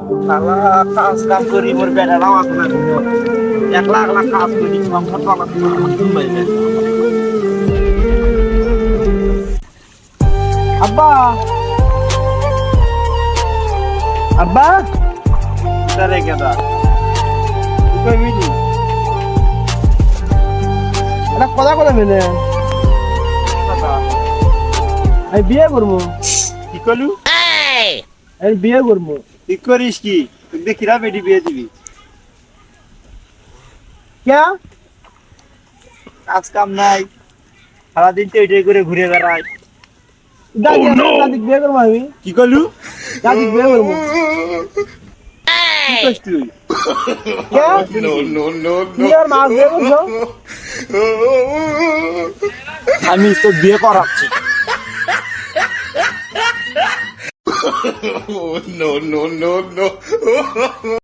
শালা কাজ কাম করি মোর বেড়ালাও আছে না একলা একলা কাজ করি সংসার চালাতে আমার ঘুম পাইবে আব্বা আব্বা তারে কেদা কই মিনি এটা কথা বলে মেলে আমি বিয়ে করবো কি করলু আমি বিয়ে করবো তুই করিস কি তুই দেখিরা বেটি বিয়ে দিবি क्या কাজ কাম নাই সারাদিন তো এটাই করে ঘুরে বেড়াই দাদি বিয়ে করবো আমি কি করলু দাদি বিয়ে করবো কি করছিস তুই क्या नो नो नो यार मां বিয়ে করছো আমি তো বিয়ে করাচ্ছি no, no, no, no.